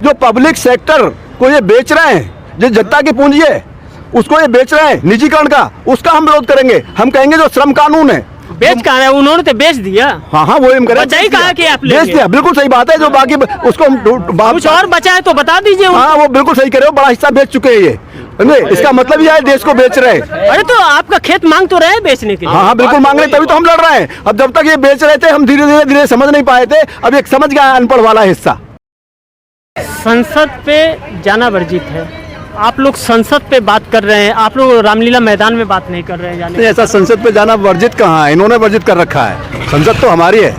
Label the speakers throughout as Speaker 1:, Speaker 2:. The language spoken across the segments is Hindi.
Speaker 1: जो पब्लिक सेक्टर को ये बेच रहे हैं, जो जनता की पूंजी है उसको ये बेच रहे हैं निजीकरण का, उसका हम विरोध करेंगे। हम कहेंगे जो श्रम कानून है
Speaker 2: बेच कहा है, उन्होंने तो बेच दिया।
Speaker 1: हाँ हाँ वो हम करें,
Speaker 2: बचा ही कहा कि आप
Speaker 1: बेच दिया, बिल्कुल सही बात है। जो बाकी उसको
Speaker 2: कुछ और बचा है तो बता दीजिए।
Speaker 1: हाँ वो बिल्कुल सही कह रहे हो, बड़ा हिस्सा बेच चुके हैं ये। इसका मतलब यह है देश को बेच रहे हैं।
Speaker 2: अरे तो आपका खेत मांग तो रहे हैं बेचने के लिए।
Speaker 1: हाँ हाँ बिल्कुल मांग रहे, तभी तो हम लड़ रहे हैं। अब जब तक ये बेच रहे थे हम धीरे धीरे समझ नहीं पाए थे, अब एक समझ गया अनपढ़ वाला हिस्सा।
Speaker 2: संसद पे जाना वर्जित है, आप लोग संसद पे बात कर रहे हैं, आप लोग रामलीला मैदान में बात नहीं कर रहे हैं जाने।
Speaker 1: ऐसा संसद पे जाना वर्जित कहाँ है, इन्होंने वर्जित कर रखा है। संसद तो हमारी है।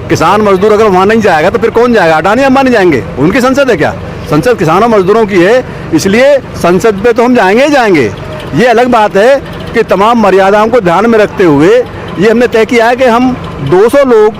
Speaker 1: किसान मजदूर अगर वहाँ नहीं जाएगा तो फिर कौन जाएगा? अडानी अंबानी जाएंगे? उनकी संसद है क्या? संसद किसानों मजदूरों की है, इसलिए संसद पे तो हम जाएंगे ही जाएंगे। ये अलग बात है कि तमाम मर्यादाओं को ध्यान में रखते हुए ये हमने तय किया है कि हम 200 लोग,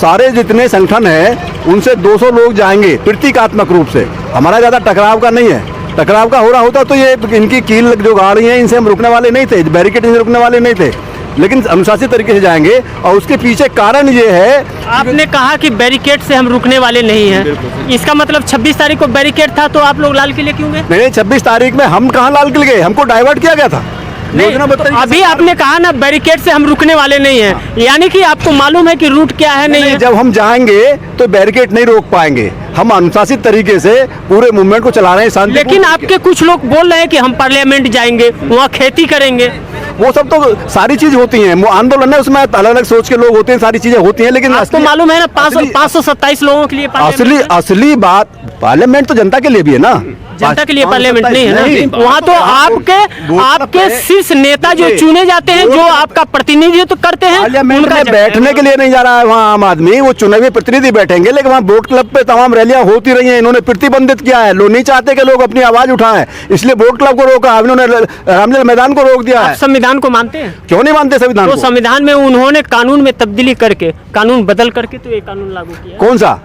Speaker 1: सारे जितने संगठन हैं उनसे 200 लोग जाएंगे प्रतीकात्मक रूप से। हमारा ज़्यादा टकराव का नहीं है। टकराव का हो रहा होता तो ये इनकी कील जो गाड़ी है इनसे हम रुकने वाले नहीं थे, बैरिकेड से रुकने वाले नहीं थे, लेकिन अनुशासित तरीके से जाएंगे। और उसके पीछे कारण ये है,
Speaker 2: आपने कहा कि बैरिकेड से हम रुकने वाले नहीं हैं, इसका मतलब 26 तारीख को बैरिकेड था तो आप लोग लाल किले क्यों गए?
Speaker 1: नहीं 26 तारीख में हम कहाँ लाल किले गए, हमको डाइवर्ट किया गया था।
Speaker 2: तो अभी आपने कहा ना बैरिकेड से हम रुकने वाले नहीं हैं, यानी कि आपको मालूम है कि रूट क्या है नहीं है।
Speaker 1: जब हम जाएंगे तो बैरिकेड नहीं रोक पाएंगे, हम अनुशासित तरीके से पूरे मूवमेंट को चला रहे हैं शांति।
Speaker 2: लेकिन आपके कुछ लोग बोल रहे हैं कि हम पार्लियामेंट जाएंगे, वहाँ खेती करेंगे।
Speaker 1: वो सब तो सारी चीज होती हैं, वो आंदोलन है, उसमें अलग अलग सोच के लोग होते हैं, सारी चीजें होती हैं, लेकिन
Speaker 2: आपको मालूम है ना 527 लोगों के लिए
Speaker 1: असली बात पार्लियामेंट तो जनता के लिए भी है ना।
Speaker 2: जनता के लिए पार्लियामेंट नहीं है ना, वहाँ तो आपके शीर्ष नेता जो चुने जाते हैं, जो आपका प्रतिनिधित्व करते हैं,
Speaker 1: पार्लियामेंट में बैठने के लिए नहीं जा रहा है वहाँ आम आदमी, वो चुने हुए प्रतिनिधि बैठेंगे, लेकिन वहाँ बोट क्लब पे तमाम रैलियां होती रही हैं। इन्होंने प्रतिबंधित किया है, लोग नहीं चाहते कि लोग अपनी आवाज उठाएं, इसलिए बोट क्लब को रोका, इन्होंने रामलीला मैदान को रोक दिया है।
Speaker 2: संविधान को मानते हैं?
Speaker 1: क्यों नहीं मानते संविधान को?
Speaker 2: संविधान में उन्होंने कानून में तब्दीली करके, कानून बदल करके तो ये कानून लागू किया।
Speaker 1: कौन सा?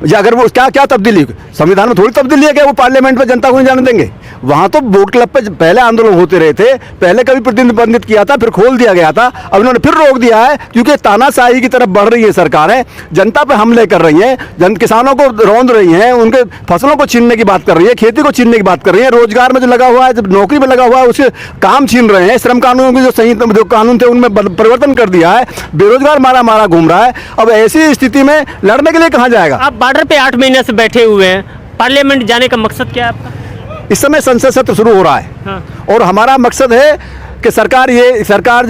Speaker 1: या अगर वो क्या तब्दीली, संविधान में थोड़ी तब्दीली है कि वो पार्लियामेंट में जनता को नहीं जाने देंगे। वहाँ तो बोट क्लब पे पहले आंदोलन होते रहे थे, पहले कभी प्रतिबंधित किया था, फिर खोल दिया गया था, अब इन्होंने फिर रोक दिया है क्योंकि तानाशाही की तरफ बढ़ रही है सरकारें, जनता पे हमले कर रही हैं, किसानों को रौंद रही हैं, उनके फसलों को छीनने की बात कर रही है, खेती को छीनने की बात कर रही है, रोजगार में जो लगा हुआ है, जब नौकरी में लगा हुआ है उसके काम छीन रहे हैं, श्रम कानूनों के जो कानून थे उनमें परिवर्तन कर दिया है, बेरोजगार मारा घूम रहा है। अब ऐसी स्थिति में लड़ने के लिए कहाँ जाएगा?
Speaker 2: आप बॉर्डर पे 8 महीने से बैठे हुए हैं, पार्लियामेंट जाने का मकसद क्या है आपका?
Speaker 1: इस समय संसद सत्र शुरू हो रहा है।
Speaker 2: हाँ।
Speaker 1: और हमारा मकसद है कि सरकार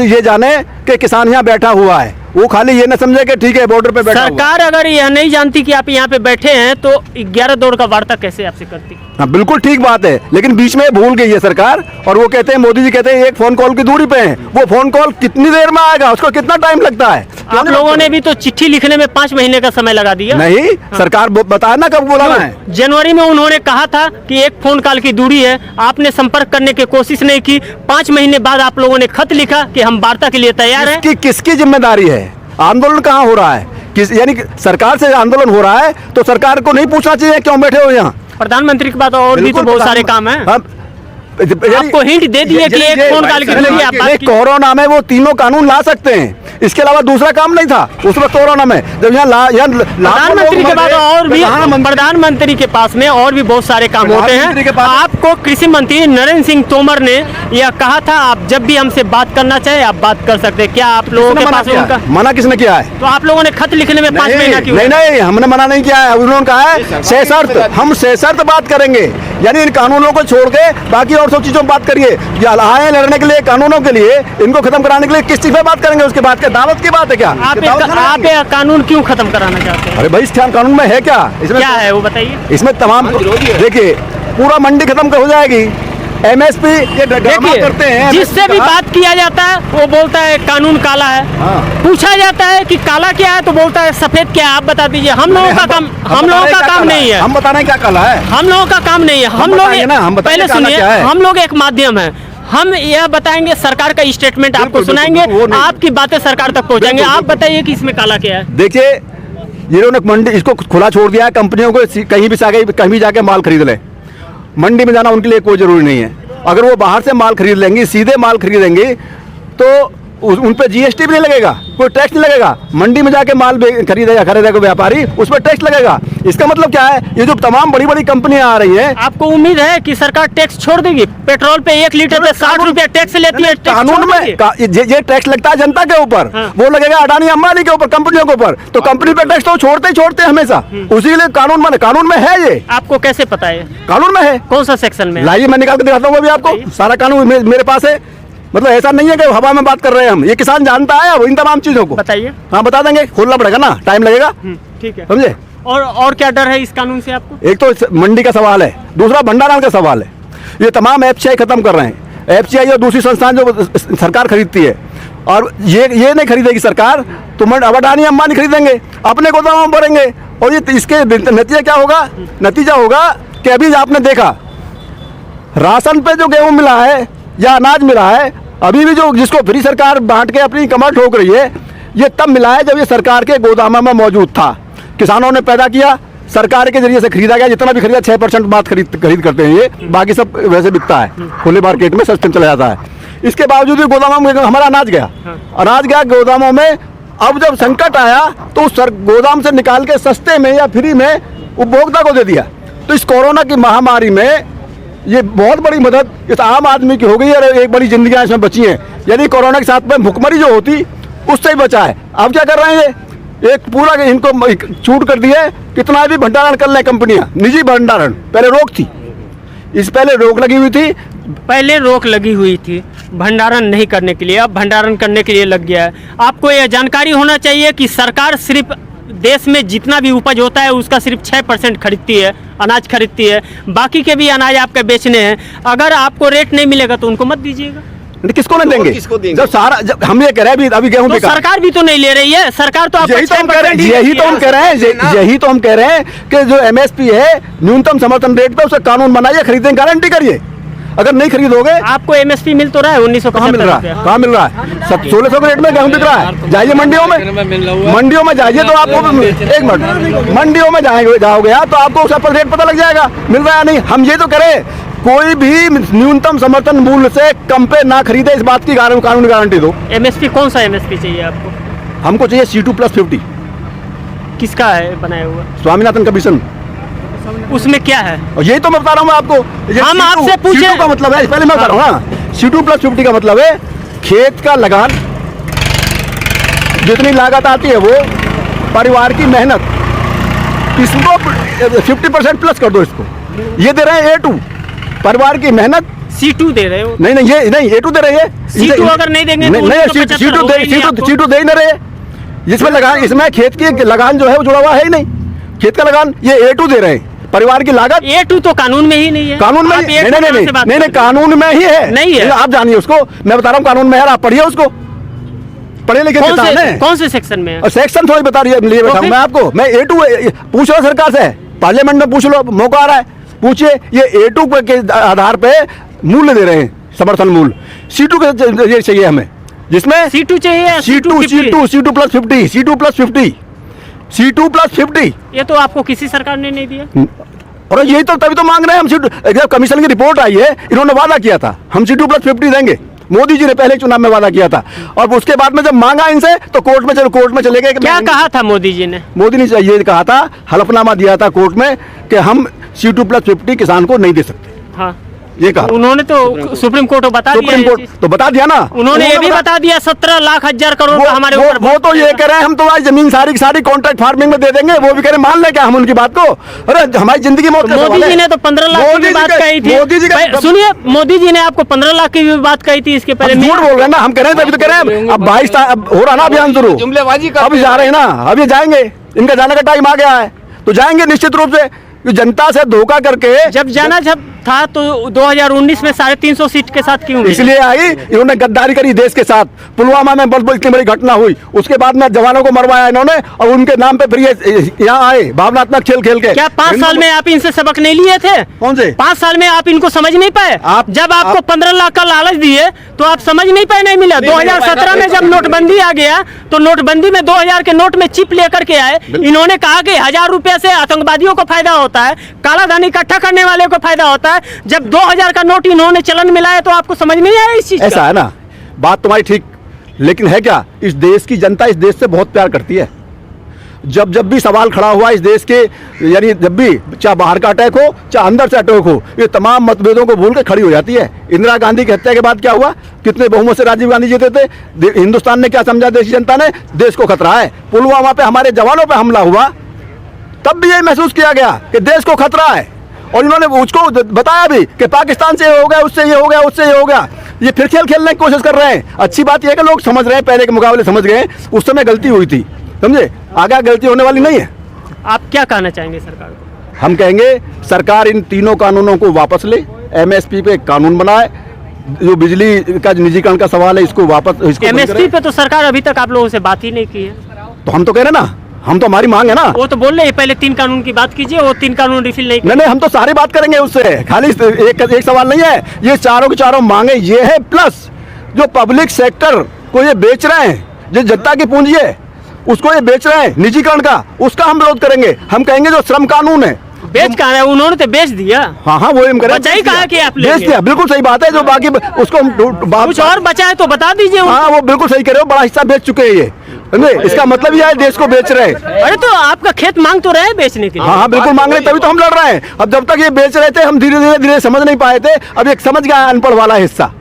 Speaker 1: ये जाने कि किसान यहाँ बैठा हुआ है, वो खाली ये न समझे कि ठीक है बॉर्डर पे बैठा।
Speaker 2: सरकार अगर यह नहीं जानती कि आप यहाँ पे बैठे हैं तो 11 दौर का वार्ता कैसे आपसे करती?
Speaker 1: हाँ बिल्कुल ठीक बात है, लेकिन बीच में भूल गई है सरकार। और वो कहते हैं, मोदी जी कहते हैं एक फोन कॉल की दूरी पे हैं, वो फोन कॉल कितनी देर में आएगा, उसको कितना टाइम लगता है?
Speaker 2: आप लोगों ने भी तो चिट्ठी लिखने में 5 महीने का समय लगा दिया।
Speaker 1: नहीं सरकार बताया ना कब बुलाना है।
Speaker 2: जनवरी में उन्होंने कहा था कि एक फोन कॉल की दूरी है, आपने संपर्क करने की कोशिश नहीं की। 5 महीने बाद आप लोगों ने खत लिखा कि हम वार्ता के लिए तैयार हैं।
Speaker 1: किसकी जिम्मेदारी है? आंदोलन कहाँ हो रहा है? यानी सरकार से आंदोलन हो रहा है तो सरकार को नहीं पूछना चाहिए क्यों बैठे हो यहाँ?
Speaker 2: प्रधानमंत्री के बाद और भी तो बहुत सारे काम हैं। आपको हिंट दे दिए कि एक फोन कॉल की दूरी आप बात की।
Speaker 1: कोरोना में वो तीनों कानून ला सकते हैं, इसके अलावा दूसरा काम नहीं था उस वक्त कोरोना में। जब यहाँ
Speaker 2: प्रधानमंत्री के बाद और भी प्रधानमंत्री के पास में और भी बहुत सारे काम होते हैं। आपको कृषि मंत्री नरेंद्र सिंह तोमर ने यह कहा था आप जब भी हमसे बात करना चाहे आप बात कर सकते हैं, क्या आप लोगों के पास उनका
Speaker 1: मना किसने किया है?
Speaker 2: तो आप लोगों ने खत लिखने में 5 महीना क्यों?
Speaker 1: नहीं हमने मना नहीं किया है, उन्होंने कहा है सशर्त, हम सशर्त बात करेंगे, यानी इन कानूनों को छोड़ के बाकी और सब चीजों बात करिए। आए लड़ने के लिए कानूनों के लिए, इनको खत्म कराने के लिए किस चीज पे बात करेंगे? उसके बाद क्या दावत की बात है क्या?
Speaker 2: आप ये कानून क्यों खत्म कराना चाहते हैं?
Speaker 1: अरे भाई इस कानून में है क्या? इसमें
Speaker 2: क्या है वो बताइए।
Speaker 1: इसमें तमाम देखिए पूरा मंडी खत्म हो जाएगी, MSP ये ड्रामा करते हैं।
Speaker 2: जिससे भी बात किया जाता है वो बोलता है कानून काला है। पूछा जाता है कि काला क्या है तो बोलता है सफेद क्या है, आप बता दीजिए। हम लोगों का काम नहीं है,
Speaker 1: हम बताना क्या काला है,
Speaker 2: हम लोगों का काम नहीं है। हम लोग पहले सुनिए, हम लोग एक माध्यम है, हम यह बताएंगे, सरकार का स्टेटमेंट आपको सुनाएंगे, आपकी बातें सरकार तक पहुंचाएंगे। आप बताइए कि इसमें काला क्या है।
Speaker 1: देखिए इन्होंने मंडी इसको खुला छोड़ दिया है, कंपनियों को कहीं भी जाके माल खरीद ले, मंडी में जाना उनके लिए कोई जरूरी नहीं है। अगर वो बाहर से माल खरीद लेंगी, सीधे माल खरीदेंगी तो उन पे जीएसटी भी नहीं लगेगा, कोई टैक्स नहीं लगेगा। मंडी में जाके माल खरीदेगा व्यापारी, उस पर टैक्स लगेगा। इसका मतलब क्या है, ये जो तमाम बड़ी बड़ी कंपनियां आ रही हैं,
Speaker 2: आपको उम्मीद है कि सरकार टैक्स छोड़ देगी? पेट्रोल पे 1 लीटर पे 60 रुपया टैक्स लेती है,
Speaker 1: कानून में ये टैक्स लगता है जनता के ऊपर, वो लगेगा अडानी अंबानी के ऊपर, कंपनियों के ऊपर। तो कंपनी पे टैक्स तो छोड़ते ही छोड़ते हैं हमेशा, उसी लिए कानून में है। ये
Speaker 2: आपको कैसे पता है?
Speaker 1: कानून में है।
Speaker 2: कौन सा सेक्शन में?
Speaker 1: लाइए मैं निकाल के दिखाता हूँ अभी आपको, सारा कानून मेरे पास है। मतलब ऐसा नहीं है कि हवा में बात कर रहे हैं हम, ये किसान जानता है इन तमाम चीजों को।
Speaker 2: बताइए।
Speaker 1: हाँ बता देंगे, खोलना पड़ेगा ना, टाइम लगेगा।
Speaker 2: ठीक है,
Speaker 1: समझे।
Speaker 2: और क्या डर है इस कानून से आपको?
Speaker 1: एक तो मंडी का सवाल है, दूसरा भंडारण का सवाल है। ये तमाम एफसीआई खत्म कर रहे हैं। एफसीआई और दूसरी संस्थान जो सरकार खरीदती है, और ये नहीं खरीदेगी सरकार, तो अडानी अंबानी खरीदेंगे, अपने गोदामों में भरेंगे। और ये इसके नतीजा क्या होगा? नतीजा होगा कि अभी आपने देखा राशन पे जो गेहूं मिला है या अनाज मिला है, अभी भी जो जिसको फ्री सरकार बांट के अपनी कमर ठोक रही है, ये तब मिला है जब ये सरकार के गोदामों में मौजूद था। किसानों ने पैदा किया, सरकार के जरिए से खरीदा गया। जितना भी खरीदा 6% बात खरीद करते हैं ये, बाकी सब वैसे बिकता है खुले मार्केट में, सस्ते में चला जाता है। इसके बावजूद भी गोदामों में हमारा अनाज गया गोदामों में। अब जब संकट आया तो उस गोदाम से निकाल के सस्ते में या फ्री में उपभोक्ता को दे दिया। तो इस कोरोना की महामारी में ये बहुत बड़ी मदद इस आम आदमी की हो गई और एक बड़ी जिंदगियां इसमें बची हैं। यदि कोरोना के साथ में भुखमरी जो होती उससे ही बचा है। अब क्या कर रहे हैं, ये एक पूरा इनको छूट कर दी है, कितना भी भंडारण कर लें कंपनियां, निजी भंडारण। पहले रोक थी, इस पहले रोक लगी हुई थी,
Speaker 2: पहले रोक लगी हुई थी भंडारण नहीं करने के लिए, अब भंडारण करने के लिए लग गया है। आपको यह जानकारी होना चाहिए कि सरकार सिर्फ देश में जितना भी उपज होता है उसका सिर्फ 6% खरीदती है, अनाज खरीदती है। बाकी के भी अनाज आपके बेचने हैं। अगर आपको रेट नहीं मिलेगा तो उनको मत दीजिएगा।
Speaker 1: किसको नहीं देंगे? जब हम ये कह रहे हैं अभी गेहूं
Speaker 2: तो सरकार भी तो नहीं ले रही है। सरकार तो
Speaker 1: यही तो हम कह रहे हैं कि जो एमएसपी है, न्यूनतम समर्थन रेट पे, उसका कानून बनाइए, खरीदें, गारंटी करिए। अगर नहीं खरीदोगे,
Speaker 2: आपको एमएसपी मिल तो रहा है 1900
Speaker 1: कहाँ मिल रहा है? कहाँ मिल रहा है? 1600 के रेट में गेहूं बिक रहा है। जाइए मंडियों में जाइए तो आपको, एक मिनट, मंडियों में जाओगे तो आपको उसका रेट पता लग जाएगा मिल रहा है नहीं। हम ये तो करें, कोई भी न्यूनतम समर्थन मूल्य से कम पे ना खरीदे, इस बात की कानूनी गारंटी दो।
Speaker 2: एमएसपी कौन सा एमएसपी चाहिए आपको?
Speaker 1: हमको चाहिए C2+50।
Speaker 2: किसका है बनाया हुआ?
Speaker 1: स्वामीनाथन कमीशन।
Speaker 2: उसमें क्या है? और
Speaker 1: यही तो मैं बता रहा हूँ आपको।
Speaker 2: हम आपसे पूछे
Speaker 1: का मतलब है, पहले मैं बता रहा हूँ, C2+50 का मतलब है खेत का लगान, जितनी लागत आती है वो, परिवार की मेहनत, इसको 50% प्लस कर दो। इसको ये दे रहे हैं A2, परिवार की मेहनत।
Speaker 2: C2 दे रहे हो?
Speaker 1: नहीं, ये नहीं, A2 दे रहे हैं।
Speaker 2: C2 अगर नहीं देंगे तो
Speaker 1: C2 दे ही नहीं रहे। जिसमें लगान, इसमें खेत की लगान जो है वो जुड़ा हुआ है ही नहीं, खेत का लगान। ये A2 दे रहे हैं, परिवार की लागत।
Speaker 2: A2 तो कानून में ही नहीं है।
Speaker 1: कानून में नहीं, कानून में ही है।
Speaker 2: नहीं है,
Speaker 1: आप जानिए उसको, मैं बता रहा हूँ कानून में है, आप पढ़िए उसको, पढ़े लिखे किसान हैं।
Speaker 2: कौन से सेक्शन में है?
Speaker 1: और सेक्शन थोड़ी बता रही है, बैठा मैं आपको। मैं A2 पूछ रहा सरकार से, पार्लियामेंट में पूछ लो, मौका आ रहा है, पूछिए। ये A2 के आधार पे मूल्य दे रहे हैं, समर्थन मूल्य। C2 के ये चाहिए हमें, जिसमें
Speaker 2: C2 चाहिए।
Speaker 1: C2+50।
Speaker 2: ये तो आपको किसी सरकार ने नहीं दिया।
Speaker 1: और यही तो तभी तो मांग रहे हैं हम। जब कमीशन की रिपोर्ट आई है, इन्होंने वादा किया था हम C2+50 देंगे। मोदी जी ने पहले चुनाव में वादा किया था, और उसके बाद में जब मांगा इनसे तो कोर्ट में चले गए।
Speaker 2: क्या कहा था मोदी जी ने?
Speaker 1: मोदी ने ये कहा था, हलफनामा दिया था कोर्ट में कि हम C2+50 किसान को नहीं दे सकते।
Speaker 2: हाँ,
Speaker 1: ये कहा।
Speaker 2: उन्होंने तो सुप्रीम कोर्ट को बता दिया।
Speaker 1: सुप्रीम कोर्ट तो बता दिया ना।
Speaker 2: उन्होंने ये भी बता दिया 17 लाख हजार करोड़ का हमारे ऊपर।
Speaker 1: वो तो ये कह रहे हैं हम तो आज जमीन सारी कॉन्ट्रैक्ट फार्मिंग में दे देंगे। वो भी कह रहे मान ले क्या हम उनकी बात को? अरे हमारी जिंदगी मौत का सवाल है।
Speaker 2: मोदी जी ने तो 15 लाख की बात कही थी। सुनिए, मोदी जी ने आपको 15 लाख की भी बात कही थी इसके पहले।
Speaker 1: झूठ बोल रहे हैं ना, हम कह रहे हैं तभी तो कह रहे हैं। अब 22 हो रहा ना अभियान शुरू, अब जा रहे हैं ना, अब ये जाएंगे, इनका जाने का टाइम आ गया है तो जाएंगे निश्चित रूप से। जनता से धोखा करके
Speaker 2: जब जाना था तो 2019 में 350 सीट के साथ क्यों?
Speaker 1: इसलिए आई, इन्होंने गद्दारी करी देश के साथ। पुलवामा में बहुत इतनी बड़ी घटना हुई, उसके बाद में जवानों को मरवाया इन्होंने, और उनके नाम पे फिर ये यहाँ आए भावनात्मक खेल के।
Speaker 2: क्या 5 साल में आप इनसे सबक नहीं लिए थे?
Speaker 1: कौन से
Speaker 2: 5 साल में आप इनको समझ नहीं पाए? जब आपको 15 लाख का लालच दिए तो आप समझ नहीं पाए, नहीं मिला। 2017 में जब नोटबंदी आ गया तो नोटबंदी में 2000 के नोट में चिप लेकर के आए। इन्होंने कहा कि 1000 रुपए से आतंकवादियों को फायदा होता है, काला धन इकट्ठा करने वाले को फायदा होता है। जब 2000 का नोट इन्होंने चलन मिलाया तो आपको समझ नहीं आया इस चीज?
Speaker 1: ऐसा है ना, बात तुम्हारी ठीक, लेकिन है क्या, इस देश की जनता इस देश से बहुत प्यार करती है। जब भी सवाल खड़ा हुआ इस देश के, यानी जब भी चाहे बाहर का अटैक हो चाहे अंदर से अटैक हो, ये तमाम मतभेदों को भूल के खड़ी हो जाती है। इंदिरा गांधी की हत्या के बाद क्या हुआ, कितने बहुमत से राजीव गांधी जीते थे। हिंदुस्तान ने क्या समझा, देश की जनता ने, देश को खतरा है। पुलवामा पे हमारे जवानों पे हमला हुआ, तब भी ये महसूस किया गया कि देश को खतरा है, और इन्होंने उसको बताया भी कि पाकिस्तान से ये हो गया, उससे ये हो गया, उससे ये हो गया। ये फिर खेल खेलने की कोशिश कर रहे हैं। अच्छी बात यह है कि लोग समझ रहे हैं, पहले के मुकाबले समझ गए, उस समय गलती हुई थी, समझे, आगे गलती होने वाली नहीं है।
Speaker 2: आप क्या कहना चाहेंगे सरकार को?
Speaker 1: हम कहेंगे सरकार इन तीनों कानूनों को वापस ले, एमएसपी पे एक कानून बनाए, जो बिजली का निजीकरण का सवाल है इसको वापस, इसको
Speaker 2: एमएसपी पे तो सरकार अभी तक आप लोगों से बात ही नहीं की है।
Speaker 1: तो हम तो कह रहे हैं ना, हम तो, हमारी मांग है ना।
Speaker 2: वो तो बोल रहे हैं पहले 3 कानून की बात कीजिए, वो 3 कानून रिफिल नहीं
Speaker 1: नहीं, हम तो सारी बात करेंगे उससे, खाली एक सवाल नहीं है। ये चारों के चारों मांगे ये है, प्लस जो पब्लिक सेक्टर को ये बेच रहे हैं, जो जनता की पूंजी है उसको ये बेच रहे हैं निजीकरण का, उसका हम विरोध करेंगे। हम कहेंगे जो श्रम कानून है,
Speaker 2: बेच कहा है, उन्होंने तो बेच दिया।
Speaker 1: हाँ वो हम करें,
Speaker 2: बचाई कहा कि आप
Speaker 1: बेच दिया, बिल्कुल सही बात है। जो बाकी उसको
Speaker 2: कुछ और बचा है तो बता दीजिए।
Speaker 1: हाँ वो बिल्कुल सही कह रहे हो, बड़ा हिस्सा बेच चुके हैं ये, इसका मतलब यह है देश को बेच रहे हैं।
Speaker 2: अरे तो आपका खेत मांग तो रहे हैं बेचने के लिए।
Speaker 1: हाँ बिल्कुल मांग रहे, तभी तो हम लड़ रहे हैं। अब जब तक ये बेच रहे थे हम धीरे धीरे समझ नहीं पाए थे, अब एक समझ गया अनपढ़ वाला हिस्सा।